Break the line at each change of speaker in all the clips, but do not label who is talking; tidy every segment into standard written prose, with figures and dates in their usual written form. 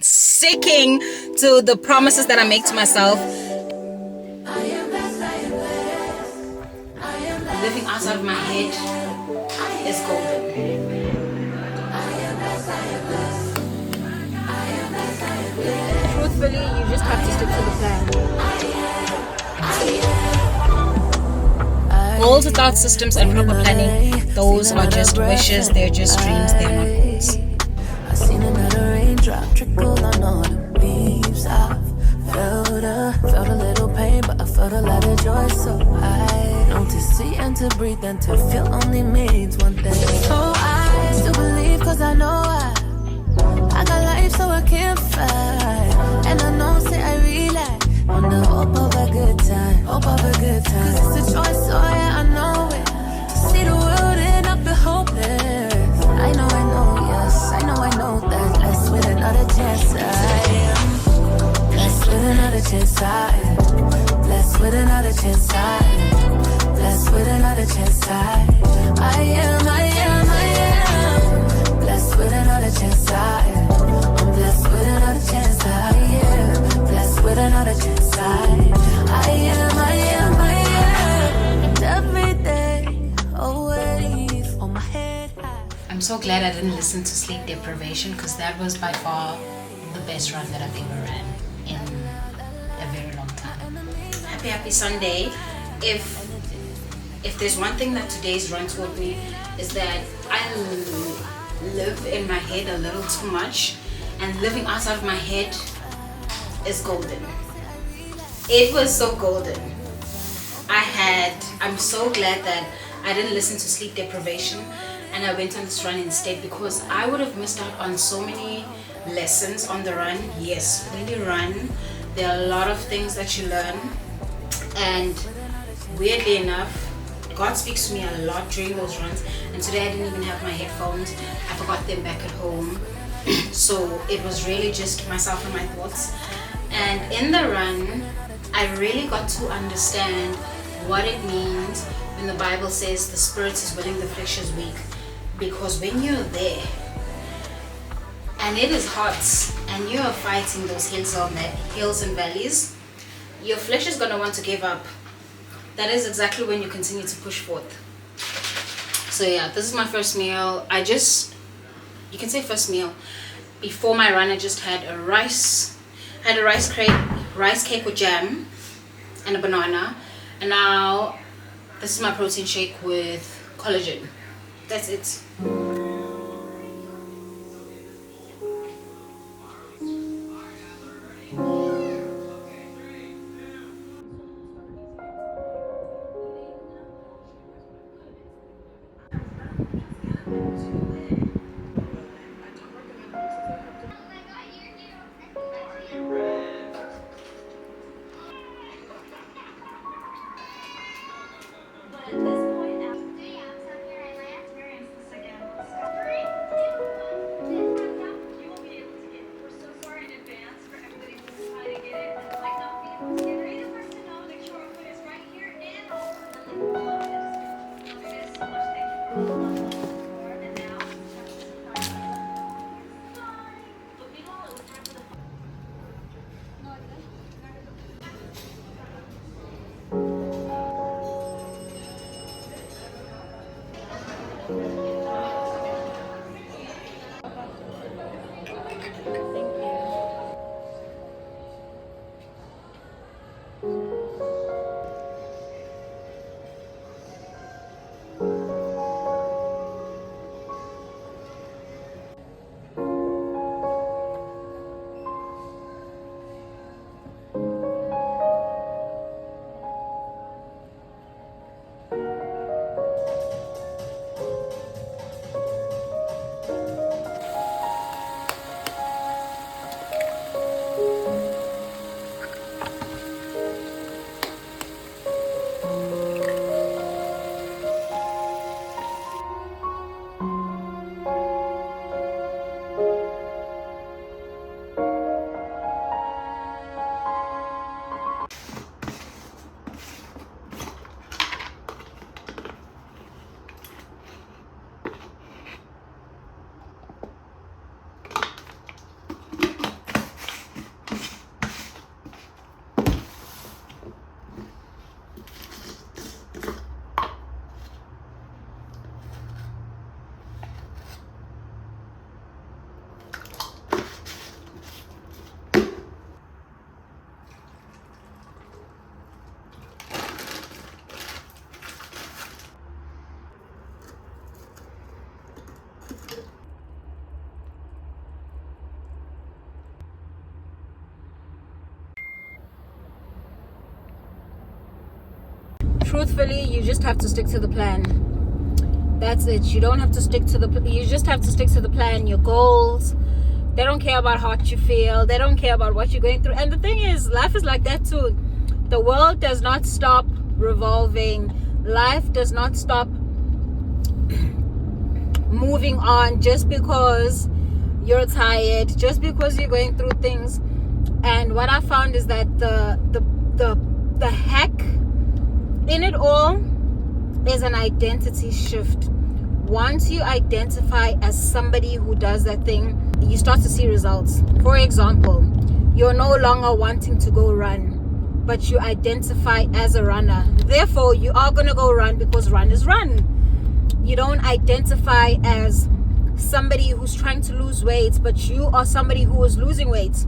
Sticking to the promises that I make to myself. Living outside of my head is golden.
Truthfully, you just have to stick to the plan.
Goals without systems and proper planning, those are just wishes, they're just dreams, they're not goals.
I seen another raindrop trickle on all the leaves. I felt a little pain, but I felt a lot of joy. So I know to see and to breathe and to feel only means one thing. So I still believe, cause I know I got life, so I can't fight. And I know, say I realize on the hope of a good time, hope of a good time. Cause it's a choice, so yeah, I know it. To see the world and not be hopeless. I know, yes, I know that. Blessed with another chance, I am. Blessed with another chance, I am. Blessed with another chance, I am. Blessed with another chance, I am. Blessed with another chance, I am. I'm blessed with another chance, I am. Blessed with another chance, I am. And every day, always on my head high.
I'm so glad I didn't listen to sleep deprivation, because that was by far the best run that I've ever ran in a very long time. Happy Sunday. If there's one thing that today's run taught me, is that I live in my head a little too much, and living outside of my head is golden. It was so golden. I'm so glad that I didn't listen to sleep deprivation and I went on this run instead, because I would have missed out on so many lessons on the run. Yes, when you run, there are a lot of things that you learn, and weirdly enough, God speaks to me a lot during those runs. And today I didn't even have my headphones. I forgot them back at home. So it was really just myself and my thoughts. And in the run, I really got to understand what it means when the Bible says the spirit is willing, the flesh is weak. Because when you're there, and it is hot, and you are fighting those hills and valleys, your flesh is going to want to give up. That is exactly when you continue to push forth. So yeah, this is my first meal. You can say first meal. Before my run, I just had a rice cake with jam and a banana. And now this is my protein shake with collagen. That's it.
truthfully, you just have to stick to the plan. That's it. You don't have to stick to you just have to stick to the plan, your goals. They don't care about how you feel. They don't care about what you're going through. And the thing is, life is like that too. The world does not stop revolving. Life does not stop moving on just because you're tired, just because you're going through things. And what I found is that the hack in it all is an identity shift. Once you identify as somebody who does that thing, you start to see results. For example, you're no longer wanting to go run, but you identify as a runner. Therefore, you are going to go run because run is run. You don't identify as somebody who's trying to lose weight, but you are somebody who is losing weight.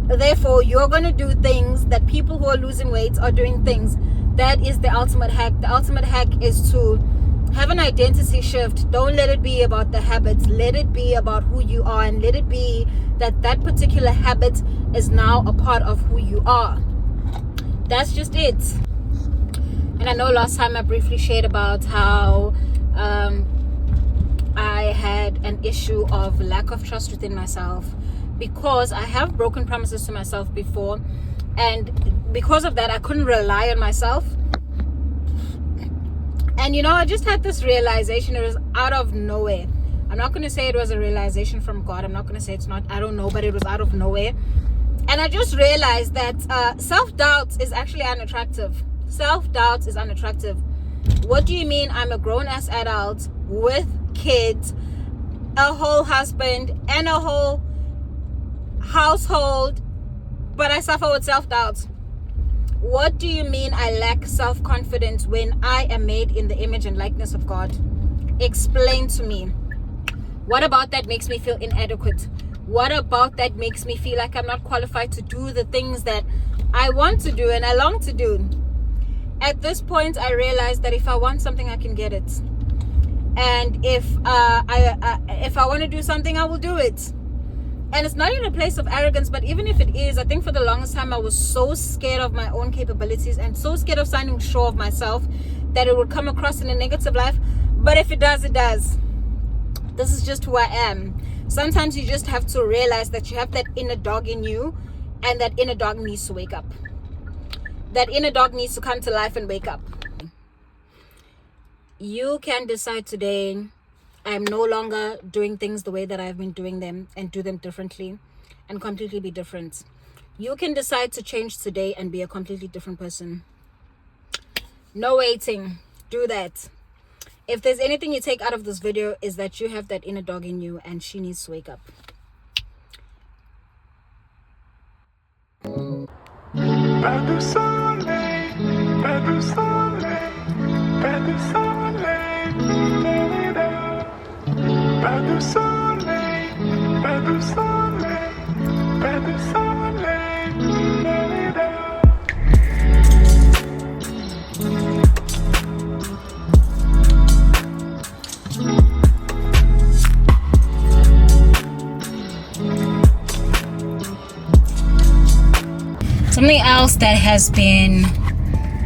Therefore, you're going to do things that people who are losing weight are doing things. That is the ultimate hack. The ultimate hack is to have an identity shift. Don't let it be about the habits. Let it be about who you are, and let it be that that particular habit is now a part of who you are. That's just it. And I know last time I briefly shared about how I had an issue of lack of trust within myself, because I have broken promises to myself before, and because of that I couldn't rely on myself. And I just had this realization. It was out of nowhere. I'm not going to say it was a realization from God. I'm not going to say it's not. I don't know, but it was out of nowhere. And I just realized that self-doubt is actually unattractive. Self-doubt is unattractive. What do you mean I'm a grown-ass adult with kids, a whole husband, and a whole household, but I suffer with self-doubt? What do you mean I lack self-confidence when I am made in the image and likeness of God? Explain to me. What about that makes me feel inadequate? What about that makes me feel like I'm not qualified to do the things that I want to do and I long to do? At this point, I realized that if I want something, I can get it. And if I want to do something, I will do it. And it's not in a place of arrogance, but even if it is, I think for the longest time I was so scared of my own capabilities and so scared of sounding sure of myself that it would come across in a negative light. But if it does, it does. This is just who I am. Sometimes you just have to realize that you have that inner dog in you, and that inner dog needs to wake up. That inner dog needs to come to life and wake up. You can decide today, I'm no longer doing things the way that I've been doing them, and do them differently and completely be different. You can decide to change today and be a completely different person. No waiting. Do that. If there's anything you take out of this video, is that you have that inner dog in you and she needs to wake up.
Pas de soleil, pas de soleil, pas de soleil, pas de soleil, pas de soleil, pas de soleil.
Something else that has been,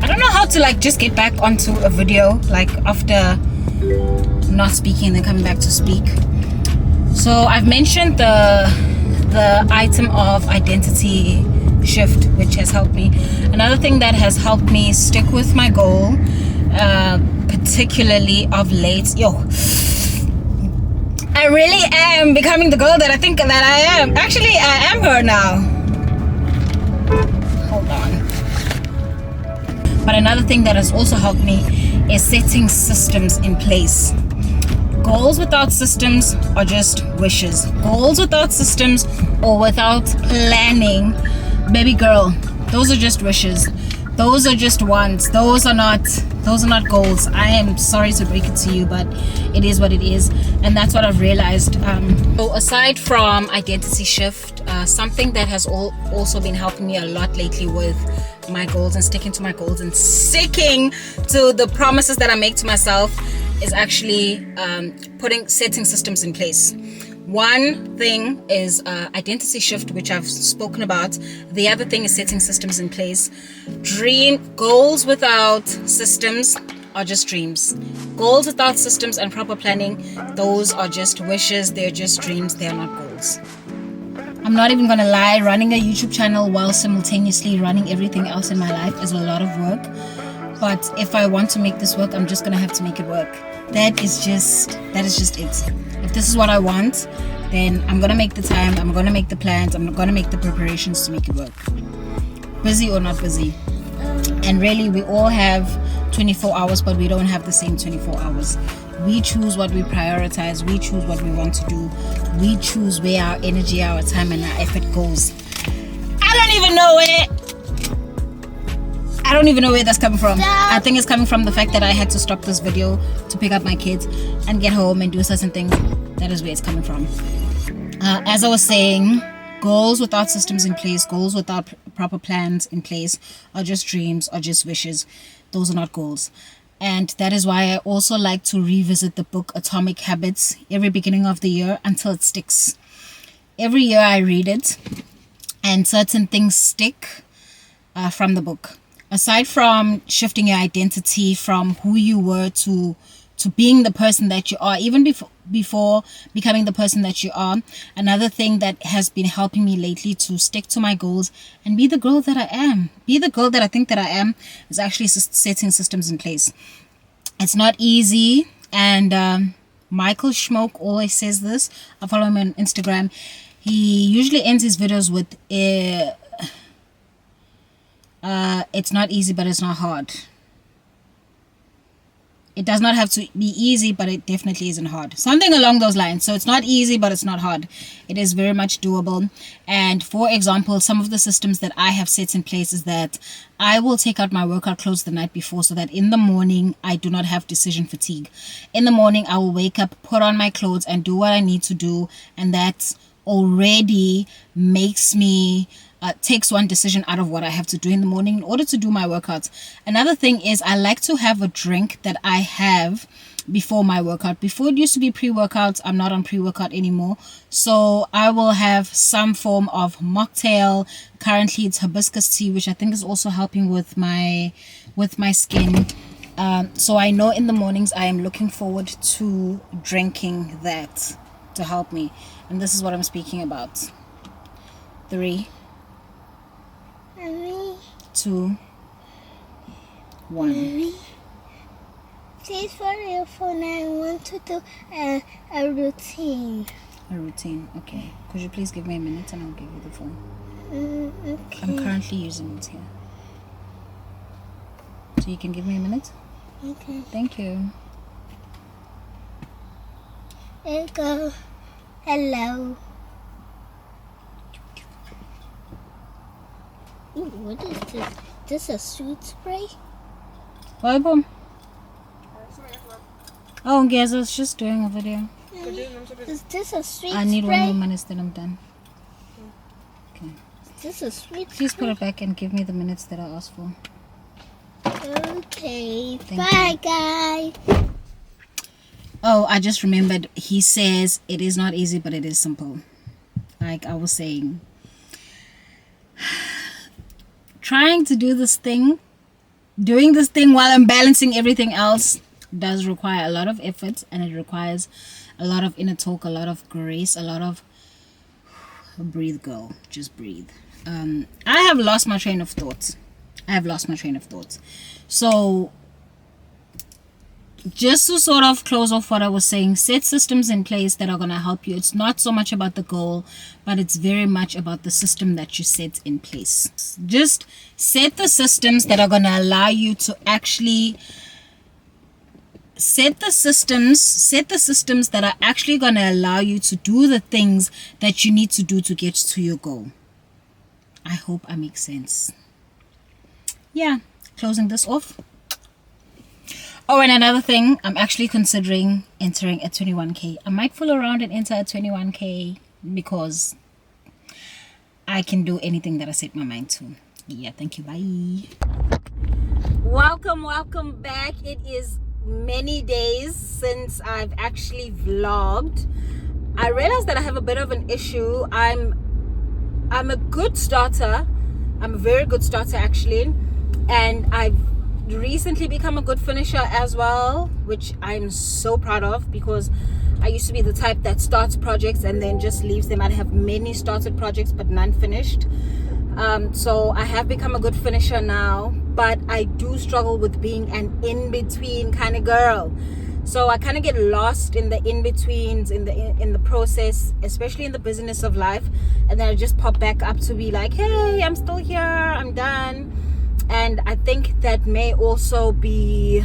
I don't know how to just get back onto a video after not speaking and then coming back to speak. So I've mentioned the item of identity shift, which has helped me. Another thing that has helped me stick with my goal, particularly of late, I really am becoming the girl that I think that I am. Actually, I am her now. Hold on. But another thing that has also helped me is setting systems in place. Goals without systems are just wishes. Goals without systems or without planning, baby girl, those are just wishes. Those are just wants. Those are not goals. I am sorry to break it to you, but it is what it is, and that's what I've realized. So aside from identity shift, something that has also been helping me a lot lately with my goals and sticking to my goals and sticking to the promises that I make to myself is actually setting systems in place.
One thing is identity shift, which I've spoken about. The other thing is setting systems in place. Goals without systems are just dreams. Goals without systems and proper planning, those are just wishes. They're just dreams. They're not goals. I'm not even gonna lie, running a YouTube channel while simultaneously running everything else in my life is a lot of work. But if I want to make this work, I'm just gonna have to make it work. That is just it. If this is what I want, then I'm gonna make the time, I'm gonna make the plans, I'm gonna make the preparations to make it work. Busy or not busy. And really, we all have 24 hours, but we don't have the same 24 hours. We choose what we prioritize. We choose what we want to do. We choose where our energy, our time, and our effort goes. I don't even know where that's coming from. I think it's coming from the fact that I had to stop this video to pick up my kids and get home and do certain things. That is where it's coming from. As I was saying, goals without systems in place, goals without proper plans in place are just dreams, are just wishes. Those are not goals. And that is why I also like to revisit the book Atomic Habits every beginning of the year until it sticks. Every year I read it and certain things stick from the book. Aside from shifting your identity from who you were to being the person that you are, even before becoming the person that you are, another thing that has been helping me lately to stick to my goals and be the girl that I am, be the girl that I think that I am, is actually setting systems in place. It's not easy, and Michael Schmoke always says this. I follow him on Instagram. He usually ends his videos with it's not easy, but it's not hard. It does not have to be easy, but it definitely isn't hard. Something along those lines. So it's not easy, but it's not hard. It is very much doable. And for example, some of the systems that I have set in place is that I will take out my workout clothes the night before so that in the morning I do not have decision fatigue. In the morning, I will wake up, put on my clothes and do what I need to do. And that already makes me takes one decision out of what I have to do in the morning in order to do my workouts. Another thing is I like to have a drink that I have before my workout. Before it used to be pre-workouts, I'm not on pre-workout anymore. So I will have some form of mocktail. Currently it's hibiscus tea, which I think is also helping with my skin. So I know in the mornings I am looking forward to drinking that to help me. And this is what I'm speaking about. 3, 2, 1.
Please for your phone. I want to do a routine.
A routine, okay. Could you please give me a minute and I'll give you the phone?
Okay.
I'm currently using it here. So you can give me a minute?
Okay.
Thank you.
There you go. Hello. Ooh, what is this? This a sweet spray?
Welcome. Oh, guys, I was just doing a video.
Is this a sweet
I need
spray?
1 more minute, then I'm done. Okay.
Is this a sweet
Please put
spray?
it back and give me the minutes that I asked for.
Okay.
Thank
Bye, guys.
Oh, I just remembered. He says it is not easy, but it is simple. Like I was saying. Trying to do this thing, doing this thing while I'm balancing everything else does require a lot of effort, and it requires a lot of inner talk, a lot of grace, a lot of breathe, girl, just breathe. I have lost my train of thought. So just to sort of close off what I was saying, set systems in place that are going to help you. It's not so much about the goal, but it's very much about the system that you set in place. Just set the systems that are going to allow you to actually set the systems that are actually going to allow you to do the things that you need to do to get to your goal. I hope I make sense. Yeah, closing this off. Oh, and another thing, I'm actually considering entering a 21k. I might fool around and enter a 21k because I can do anything that I set my mind to. Yeah, thank you. Bye. Welcome back. It is many days since I've actually vlogged, I realized that I have a bit of an issue. I'm a good starter. I'm a very good starter actually, and I've recently become a good finisher as well, which I'm so proud of, because I used to be the type that starts projects and then just leaves them. I have many started projects but none finished. So I have become a good finisher now, but I do struggle with being an in-between kind of girl. So I kind of get lost in the in-betweens, in the process, especially in the business of life, and then I just pop back up to be like, hey, I'm still here, I'm done. And I think that may also be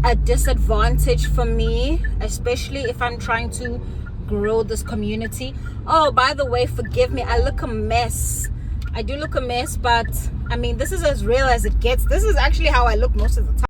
a disadvantage for me, especially if I'm trying to grow this community. Oh, by the way, forgive me, I look a mess. I do look a mess, but I mean, this is as real as it gets. This is actually how I look most of the time.